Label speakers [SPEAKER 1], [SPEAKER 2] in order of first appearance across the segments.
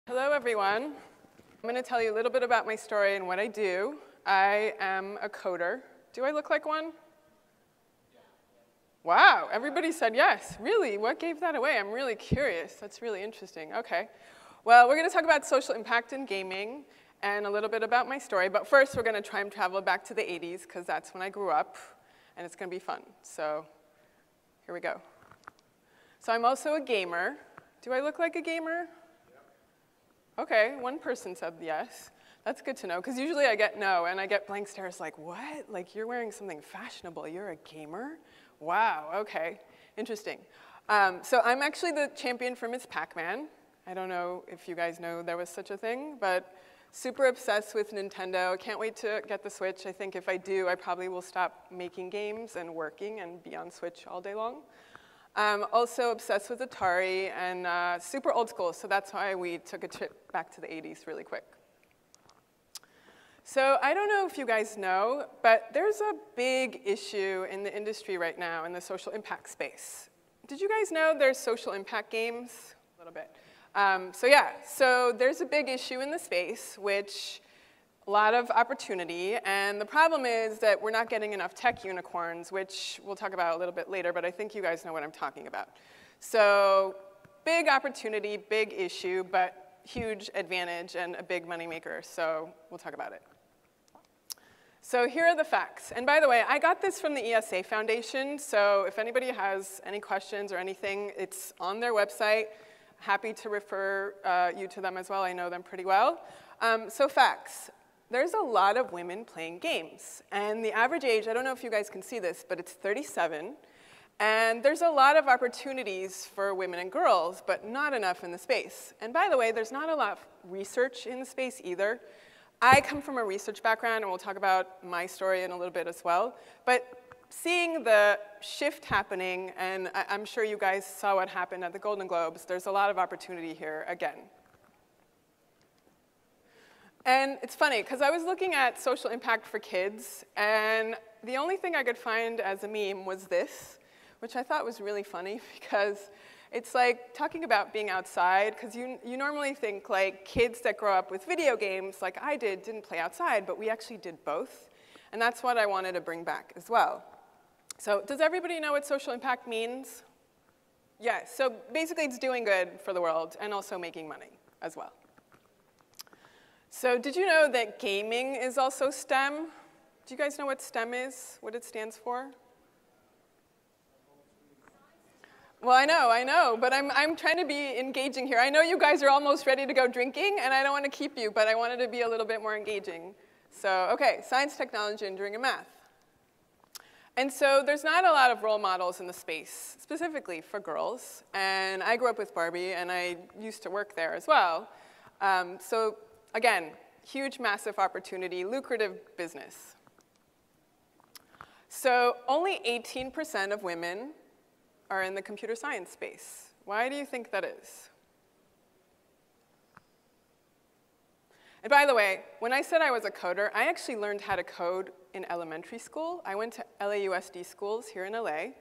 [SPEAKER 1] Hello, everyone. I'm going to tell you a little bit about my story and what I do. I am a coder. Do I look like one? Wow, everybody said yes. Really? What gave that away? I'm really curious. That's really interesting. OK. Well, we're going to talk about social impact in gaming and a little bit about my story. But first, we're going to try and travel back to the 80s, because that's when I grew up. And it's going to be fun. So here we go. So I'm also a gamer. Do I look like a gamer? OK, one person said yes. That's good to know, because usually I get no, and I get blank stares like, what? Like, you're wearing something fashionable. You're a gamer? Wow, OK, interesting. So I'm actually the champion for Miss Pac-Man. I don't know if you guys know there was such a thing, but super obsessed with Nintendo. Can't wait to get the Switch. I think if I do, I probably will stop making games and working and be on Switch all day long. Also obsessed with Atari and super old school, so that's why we took a trip back to the 80s really quick. So I don't know if you guys know, but there's a big issue in the industry right now in the social impact space. Did you guys know there's social impact games? A little bit. So there's a big issue in the space, which a lot of opportunity, and the problem is that we're not getting enough tech unicorns, which we'll talk about a little bit later, but I think you guys know what I'm talking about. So big opportunity, big issue, but huge advantage and a big moneymaker, so we'll talk about it. So here are the facts. And by the way, I got this from the ESA Foundation, so if anybody has any questions or anything, it's on their website. Happy to refer you to them as well. I know them pretty well. So facts. There's a lot of women playing games. And the average age, I don't know if you guys can see this, but it's 37. And there's a lot of opportunities for women and girls, but not enough in the space. And by the way, there's not a lot of research in the space either. I come from a research background, and we'll talk about my story in a little bit as well. But seeing the shift happening, and I'm sure you guys saw what happened at the Golden Globes, there's a lot of opportunity here again. And it's funny, because I was looking at social impact for kids, and the only thing I could find as a meme was this, which I thought was really funny, because it's like talking about being outside, because you normally think like kids that grow up with video games, like I did, didn't play outside, but we actually did both. And that's what I wanted to bring back as well. So does everybody know what social impact means? Yes, so basically it's doing good for the world and also making money as well. So did you know that gaming is also STEM? Do you guys know what STEM is, what it stands for? Well, I know, but I'm trying to be engaging here. I know you guys are almost ready to go drinking, and I don't want to keep you, but I wanted to be a little bit more engaging. So, OK, science, technology, engineering, and math. And so there's not a lot of role models in the space, specifically for girls. And I grew up with Barbie, and I used to work there as well. So again, huge, massive opportunity, lucrative business. So only 18% of women are in the computer science space. Why do you think that is? And by the way, when I said I was a coder, I actually learned how to code in elementary school. I went to LAUSD schools here in LA,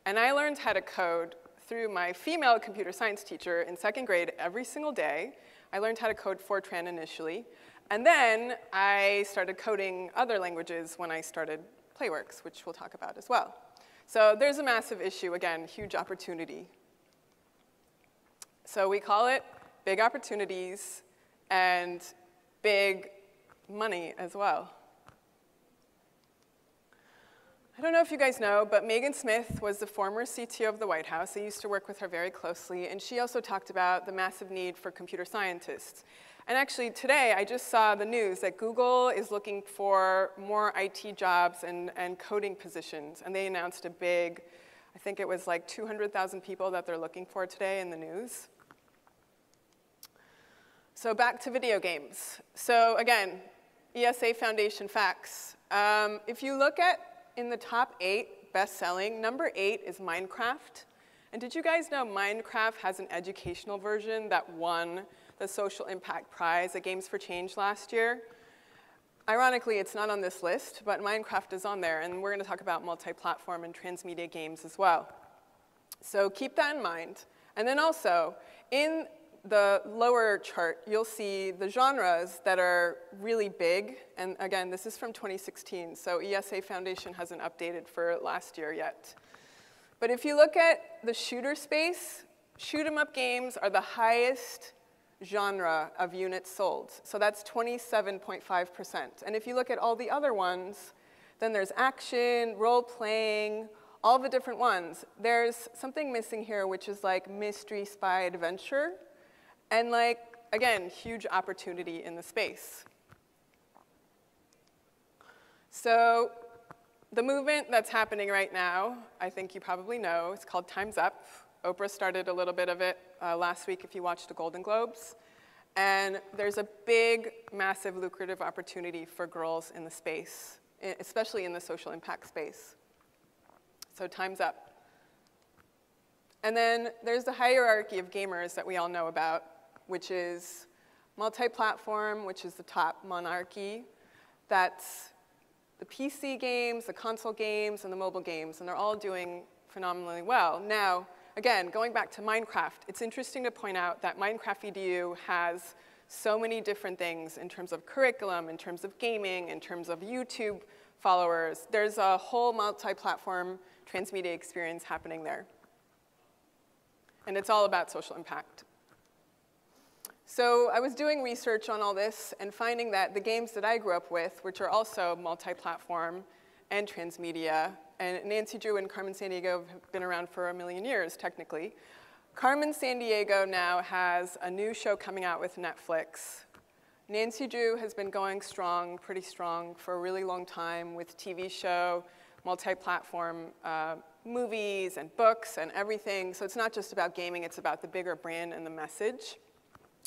[SPEAKER 1] and I learned how to code through my female computer science teacher in 2nd grade every single day. I learned how to code Fortran initially, and then I started coding other languages when I started Playworks, which we'll talk about as well. So there's a massive issue, again, huge opportunity. So we call it big opportunities and big money as well. I don't know if you guys know, but Megan Smith was the former CTO of the White House. I used to work with her very closely, and she also talked about the massive need for computer scientists. And actually, today, I just saw the news that Google is looking for more IT jobs and coding positions, and they announced a big, I think it was like 200,000 people that they're looking for today in the news. So back to video games. So again, ESA Foundation facts. If you look at in the top 8 best-selling, number 8 is Minecraft. And did you guys know Minecraft has an educational version that won the Social Impact Prize at Games for Change last year? Ironically, it's not on this list, but Minecraft is on there, and we're going to talk about multi-platform and transmedia games as well. So keep that in mind. And then also, in the lower chart, you'll see the genres that are really big. And again, this is from 2016, so ESA Foundation hasn't updated for last year yet. But if you look at the shooter space, shoot 'em up games are the highest genre of units sold. So that's 27.5%. And if you look at all the other ones, then there's action, role-playing, all the different ones. There's something missing here, which is like mystery, spy, adventure. And like, again, huge opportunity in the space. So the movement that's happening right now, I think you probably know, it's called Time's Up. Oprah started a little bit of it last week if you watched the Golden Globes. And there's a big, massive, lucrative opportunity for girls in the space, especially in the social impact space. So time's up. And then there's the hierarchy of gamers that we all know about, which is multi-platform, which is the top monarchy. That's the PC games, the console games, and the mobile games, and they're all doing phenomenally well. Now, again, going back to Minecraft, it's interesting to point out that Minecraft EDU has so many different things in terms of curriculum, in terms of gaming, in terms of YouTube followers. There's a whole multi-platform transmedia experience happening there. And it's all about social impact. So I was doing research on all this and finding that the games that I grew up with, which are also multi-platform and transmedia, and Nancy Drew and Carmen Sandiego have been around for a million years, technically. Carmen Sandiego now has a new show coming out with Netflix. Nancy Drew has been going strong, pretty strong, for a really long time with TV show, multi-platform movies and books and everything. So it's not just about gaming, it's about the bigger brand and the message.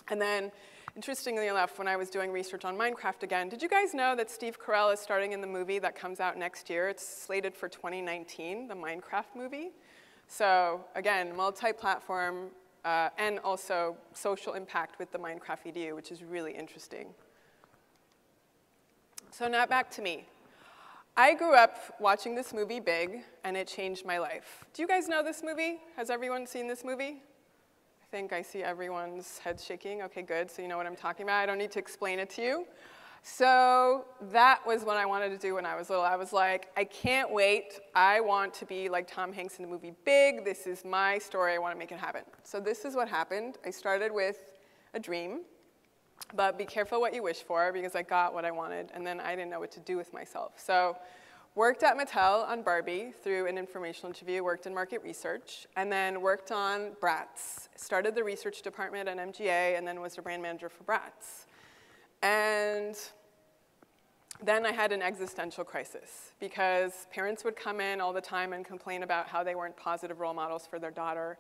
[SPEAKER 1] And then, interestingly enough, when I was doing research on Minecraft again, did you guys know that Steve Carell is starting in the movie that comes out next year? It's slated for 2019, the Minecraft movie. So again, multi-platform and also social impact with the Minecraft EDU, which is really interesting. So now back to me. I grew up watching this movie, Big, and it changed my life. Do you guys know this movie? Has everyone seen this movie? I think I see everyone's head shaking. Okay, good, so you know what I'm talking about. I don't need to explain it to you. So that was what I wanted to do when I was little. I was like, I can't wait. I want to be like Tom Hanks in the movie Big. This is my story. I want to make it happen. So this is what happened. I started with a dream, but be careful what you wish for because I got what I wanted, and then I didn't know what to do with myself. So worked at Mattel on Barbie through an informational interview, worked in market research, and then worked on Bratz. Started the research department at MGA, and then was the brand manager for Bratz. And then I had an existential crisis because parents would come in all the time and complain about how they weren't positive role models for their daughter.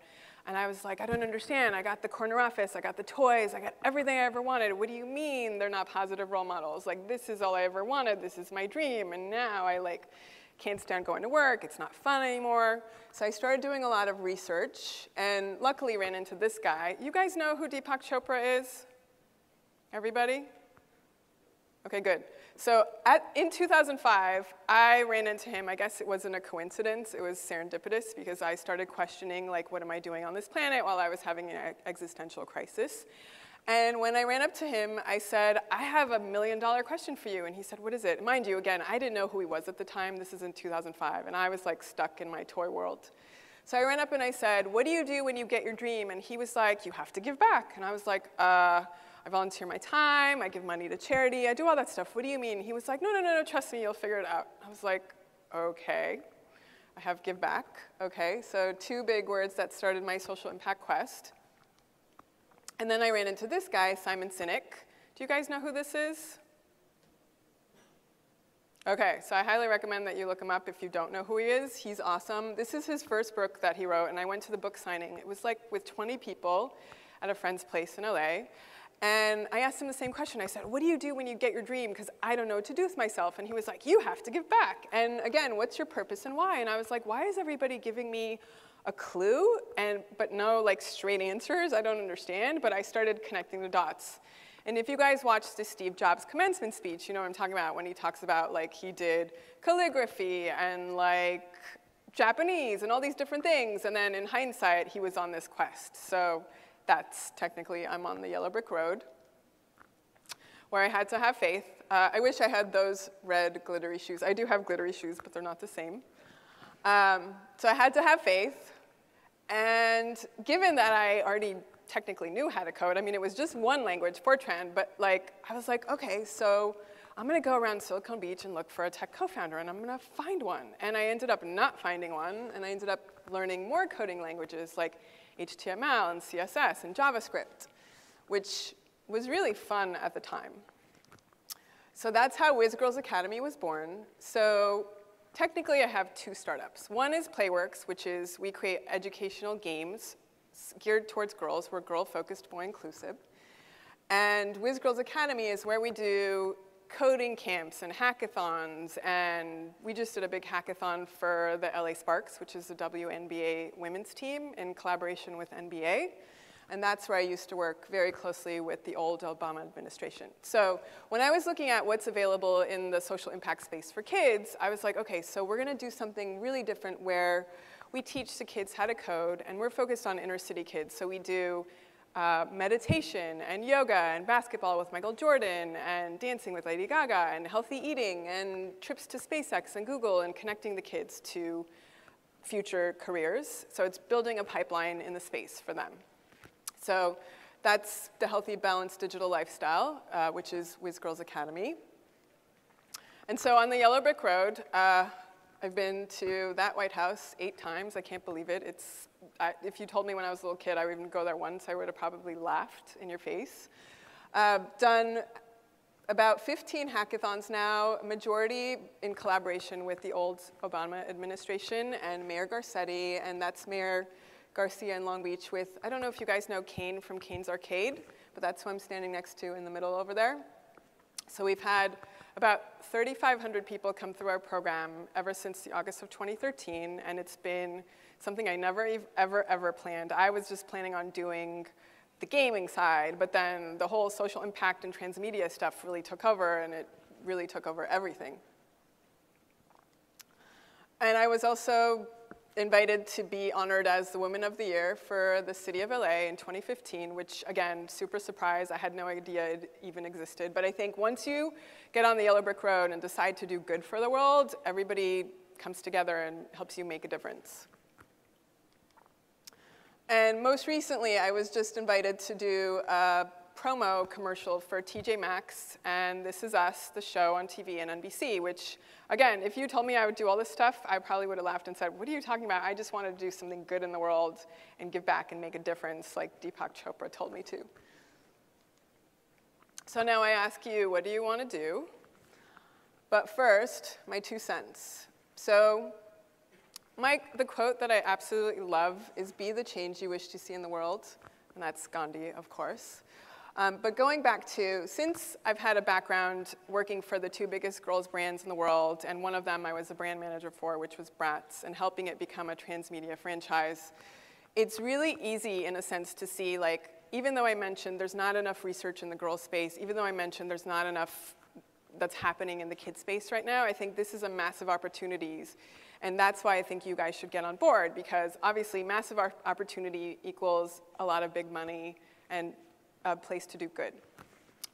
[SPEAKER 1] And I was like, I don't understand. I got the corner office, I got the toys, I got everything I ever wanted. What do you mean they're not positive role models? Like, this is all I ever wanted. This is my dream. And now I like can't stand going to work. It's not fun anymore. So I started doing a lot of research and luckily ran into this guy. You guys know who Deepak Chopra is? Everybody? Okay, good. So in 2005, I ran into him. I guess it wasn't a coincidence. It was serendipitous because I started questioning, like, what am I doing on this planet while I was having an existential crisis. And when I ran up to him, I said, I have $1 million question for you. And he said, what is it? Mind you, again, I didn't know who he was at the time. This is in 2005. And I was, like, stuck in my toy world. So I ran up and I said, what do you do when you get your dream? And he was like, you have to give back. And I was like, I volunteer my time, I give money to charity, I do all that stuff. What do you mean? He was like, no, trust me, you'll figure it out. I was like, okay. I have give back. Okay, so 2 big words that started my social impact quest. And then I ran into this guy, Simon Sinek. Do you guys know who this is? Okay, so I highly recommend that you look him up if you don't know who he is. He's awesome. This is his first book that he wrote, and I went to the book signing. It was like with 20 people at a friend's place in LA. And I asked him the same question. I said, what do you do when you get your dream? Because I don't know what to do with myself. And he was like, you have to give back. And again, what's your purpose and why? And I was like, why is everybody giving me a clue, but no like straight answers? I don't understand. But I started connecting the dots. And if you guys watched the Steve Jobs commencement speech, you know what I'm talking about when he talks about like he did calligraphy and like Japanese and all these different things. And then in hindsight, he was on this quest. So that's technically, I'm on the yellow brick road, where I had to have faith. I wish I had those red glittery shoes. I do have glittery shoes, but they're not the same. So I had to have faith. And given that I already technically knew how to code, I mean, it was just one language, Fortran, but like, I was like, okay, so I'm going to go around Silicon Beach and look for a tech co-founder, and I'm going to find one. And I ended up not finding one, and I ended up learning more coding languages like HTML and CSS and JavaScript, which was really fun at the time. So that's how Whiz Girls Academy was born. So technically, I have two startups. One is Playworks, which is we create educational games geared towards girls. We're girl-focused, boy-inclusive. And Whiz Girls Academy is where we do coding camps and hackathons. And we just did a big hackathon for the LA Sparks, which is the WNBA women's team in collaboration with NBA. And that's where I used to work very closely with the old Obama administration. So when I was looking at what's available in the social impact space for kids, I was like, okay, so we're going to do something really different where we teach the kids how to code, and we're focused on inner city kids. So we do meditation and yoga and basketball with Michael Jordan and dancing with Lady Gaga and healthy eating and trips to SpaceX and Google and connecting the kids to future careers. So it's building a pipeline in the space for them. So that's the Healthy Balanced Digital Lifestyle, which is Whiz Girls Academy. And so on the yellow brick road, I've been to that White House 8 times. I can't believe it. If you told me when I was a little kid I would even go there once, I would have probably laughed in your face. Done about 15 hackathons now, majority in collaboration with the old Obama administration and Mayor Garcetti, and that's Mayor Garcia in Long Beach with, I don't know if you guys know Kane from Kane's Arcade, but that's who I'm standing next to in the middle over there. So we've had about 3,500 people come through our program ever since the August of 2013, and it's been something I never, ever planned. I was just planning on doing the gaming side, but then the whole social impact and transmedia stuff really took over, and it really took over everything. And I was also invited to be honored as the Woman of the Year for the City of LA in 2015, which, again, super surprise. I had no idea it even existed. But I think once you get on the yellow brick road and decide to do good for the world, everybody comes together and helps you make a difference. And most recently, I was just invited to do a promo commercial for TJ Maxx and This Is Us, the show on TV and NBC, which, again, if you told me I would do all this stuff, I probably would have laughed and said, what are you talking about? I just want to do something good in the world and give back and make a difference like Deepak Chopra told me to. So now I ask you, what do you want to do? But first, my 2 cents. So the quote that I absolutely love is, be the change you wish to see in the world. And that's Gandhi, of course. But going back to, since I've had a background working for the 2 biggest girls brands in the world, and one of them I was a brand manager for, which was Bratz, and helping it become a transmedia franchise, it's really easy in a sense to see, like, even though I mentioned there's not enough research in the girl space, even though I mentioned there's not enough that's happening in the kid space right now, I think this is a massive opportunities. And that's why I think you guys should get on board, because obviously massive opportunity equals a lot of big money and a place to do good.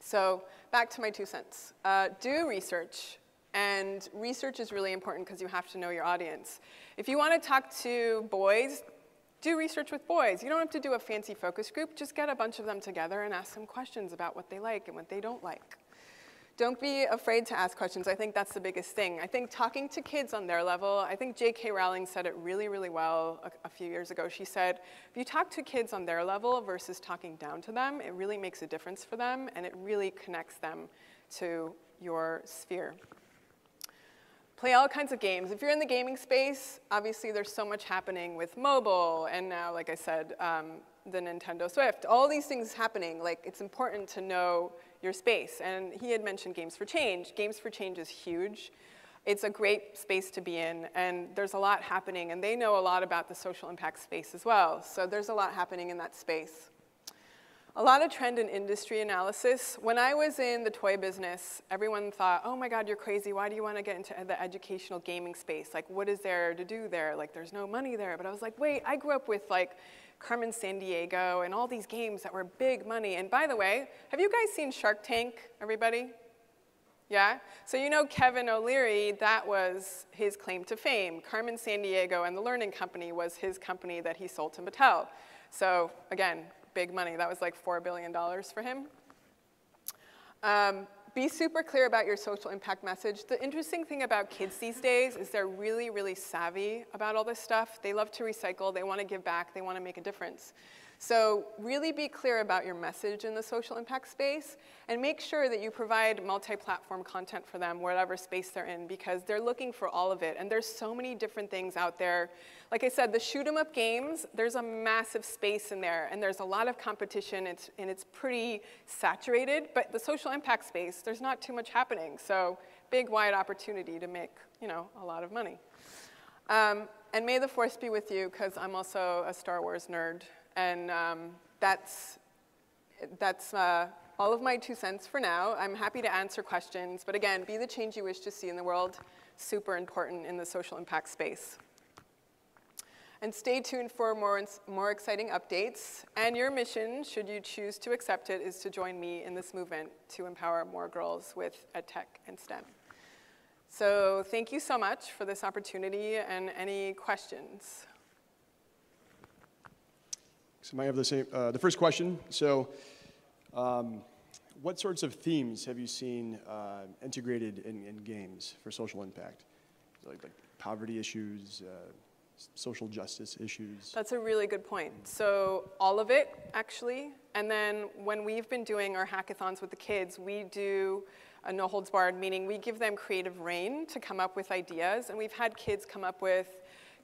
[SPEAKER 1] So back to my 2 cents. Do research. And research is really important because you have to know your audience. If you want to talk to boys, do research with boys. You don't have to do a fancy focus group. Just get a bunch of them together and ask them questions about what they like and what they don't like. Don't be afraid to ask questions. I think that's the biggest thing. I think talking to kids on their level, I think J.K. Rowling said it really, really well a few years ago. She said, if you talk to kids on their level versus talking down to them, it really makes a difference for them, and it really connects them to your sphere. Play all kinds of games. If you're in the gaming space, obviously there's so much happening with mobile, and now, like I said, the Nintendo Swift. All these things happening, like, it's important to know your space. And he had mentioned Games for Change. Games for Change is huge. It's a great space to be in, and there's a lot happening, and they know a lot about the social impact space as well. So there's a lot happening in that space. A lot of trend and industry analysis. When I was in the toy business, everyone thought, oh my God, you're crazy. Why do you want to get into the educational gaming space? Like, what is there to do there? Like, there's no money there. But I was like, wait, I grew up with, like, Carmen Sandiego, and all these games that were big money. And by the way, have you guys seen Shark Tank, everybody? Yeah? So you know Kevin O'Leary, that was his claim to fame. Carmen Sandiego and the Learning Company was his company that he sold to Mattel. So again, big money. That was like $4 billion for him. Be super clear about your social impact message. The interesting thing about kids these days is they're really, really savvy about all this stuff. They love to recycle. They want to give back. They want to make a difference. So really be clear about your message in the social impact space, and make sure that you provide multi-platform content for them, whatever space they're in, because they're looking for all of it. And there's so many different things out there. Like I said, the shoot 'em up games, there's a massive space in there, and there's a lot of competition, and it's pretty saturated. But the social impact space, there's not too much happening. So big, wide opportunity to make, you know, a lot of money. And may the force be with you, because I'm also a Star Wars nerd. And that's all of my 2 cents for now. I'm happy to answer questions. But again, be the change you wish to see in the world. Super important in the social impact space. And stay tuned for more exciting updates. And your mission, should you choose to accept it, is to join me in this movement to empower more girls with EdTech and STEM. So thank you so much for this opportunity, and any questions?
[SPEAKER 2] So I have the first question. So what sorts of themes have you seen integrated in games for social impact? Like poverty issues, social justice issues?
[SPEAKER 1] That's a really good point. So all of it, actually. And then when we've been doing our hackathons with the kids, we do a no holds barred, meaning we give them creative reign to come up with ideas. And we've had kids come up with,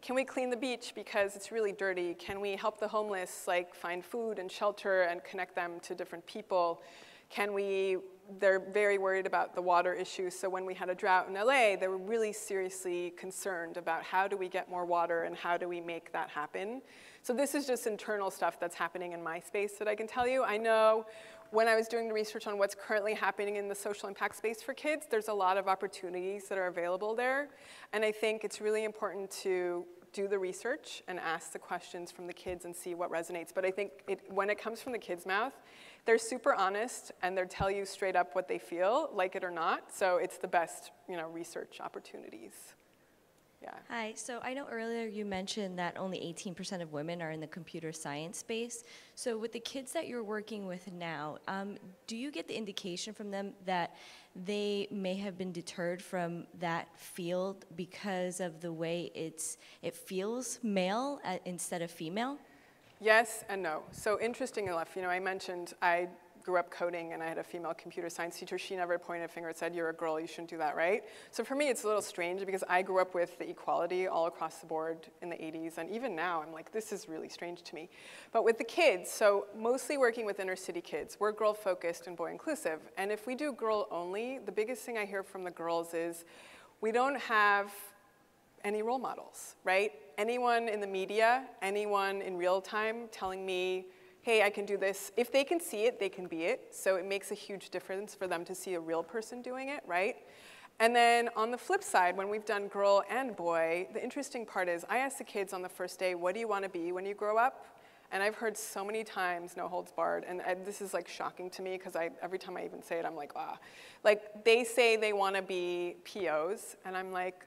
[SPEAKER 1] can we clean the beach because it's really dirty? Can we help the homeless like find food and shelter and connect them to different people? They're very worried about the water issue. So when we had a drought in LA, they were really seriously concerned about how do we get more water and how do we make that happen? So this is just internal stuff that's happening in my space that I can tell you. I know when I was doing the research on what's currently happening in the social impact space for kids, there's a lot of opportunities that are available there. And I think it's really important to do the research and ask the questions from the kids and see what resonates. But I think when it comes from the kids' mouth, they're super honest, and they'll tell you straight up what they feel, like it or not. So it's the best, research opportunities. Yeah.
[SPEAKER 3] Hi, so I know earlier you mentioned that only 18% of women are in the computer science space. So with the kids that you're working with now, do you get the indication from them that they may have been deterred from that field because of the way it feels male instead of female?
[SPEAKER 1] Yes and no. So interesting enough, I mentioned I grew up coding, and I had a female computer science teacher. She never pointed a finger and said, you're a girl, you shouldn't do that, right? So for me, it's a little strange because I grew up with the equality all across the board in the 80s, and even now, I'm like, this is really strange to me. But with the kids, so mostly working with inner city kids, we're girl-focused and boy-inclusive. And if we do girl only, the biggest thing I hear from the girls is we don't have any role models, right? Anyone in the media, anyone in real time telling me, hey, I can do this. If they can see it, they can be it. So it makes a huge difference for them to see a real person doing it, right? And then on the flip side, when we've done girl and boy, the interesting part is I ask the kids on the first day, what do you want to be when you grow up? And I've heard so many times, no holds barred, and this is like shocking to me because every time I even say it, I'm like, ah. Like they say they want to be POs, and I'm like,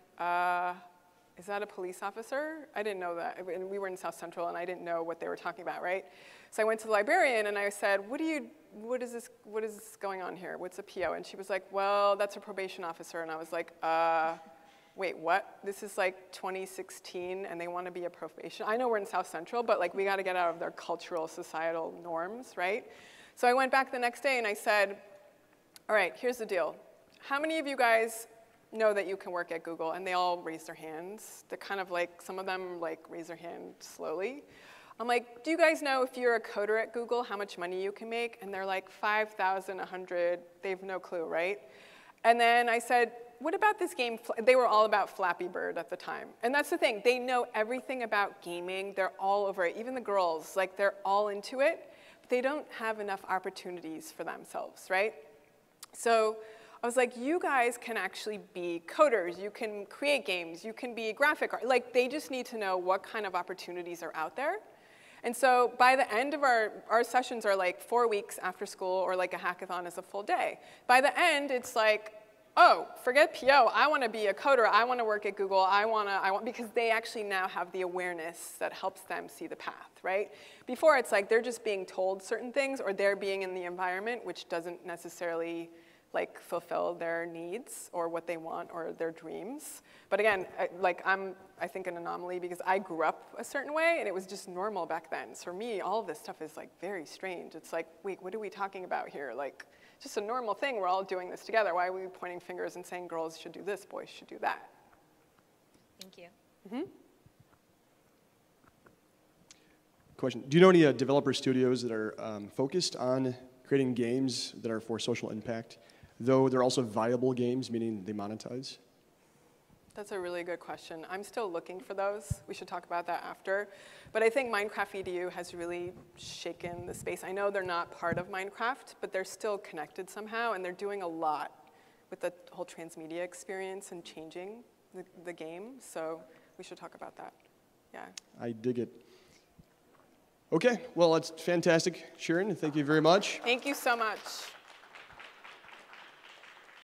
[SPEAKER 1] is that a police officer? I didn't know that. And we were in South Central, and I didn't know what they were talking about, right? So I went to the librarian, and I said, what is this going on here? What's a PO? And she was like, well, that's a probation officer. And I was like, wait, what? This is like 2016, and they want to be a probation. I know we're in South Central, but like we got to get out of their cultural, societal norms, right? So I went back the next day, and I said, all right, here's the deal. How many of you guys know that you can work at Google? And they all raised their hands. They're kind of like, some of them like raise their hand slowly. I'm like, do you guys know if you're a coder at Google, how much money you can make? And they're like, 5,100, they have no clue, right? And then I said, what about this game? They were all about Flappy Bird at the time. And that's the thing, they know everything about gaming. They're all over it, even the girls, like they're all into it. But they don't have enough opportunities for themselves, right? So I was like, you guys can actually be coders. You can create games. You can be graphic art. Like, they just need to know what kind of opportunities are out there. And so by the end of our sessions are like 4 weeks after school, or like a hackathon is a full day. By the end, it's like, oh, forget PO, I want to be a coder, I want to work at Google, because they actually now have the awareness that helps them see the path, right? Before, it's like they're just being told certain things, or they're being in the environment, which doesn't necessarily like fulfill their needs or what they want or their dreams. But again, I'm, I think, an anomaly because I grew up a certain way and it was just normal back then. So for me, all of this stuff is like very strange. It's like, wait, what are we talking about here? Like, just a normal thing, we're all doing this together. Why are we pointing fingers and saying girls should do this, boys should do that?
[SPEAKER 3] Thank you.
[SPEAKER 1] Mm-hmm.
[SPEAKER 2] Question, do you know any developer studios that are focused on creating games that are for social impact, though they're also viable games, meaning they monetize?
[SPEAKER 1] That's a really good question. I'm still looking for those. We should talk about that after. But I think Minecraft EDU has really shaken the space. I know they're not part of Minecraft, but they're still connected somehow, and they're doing a lot with the whole transmedia experience and changing the game. So we should talk about that. Yeah.
[SPEAKER 2] I dig it. Okay, well, that's fantastic, Shirin. Thank you very much.
[SPEAKER 1] Thank you so much.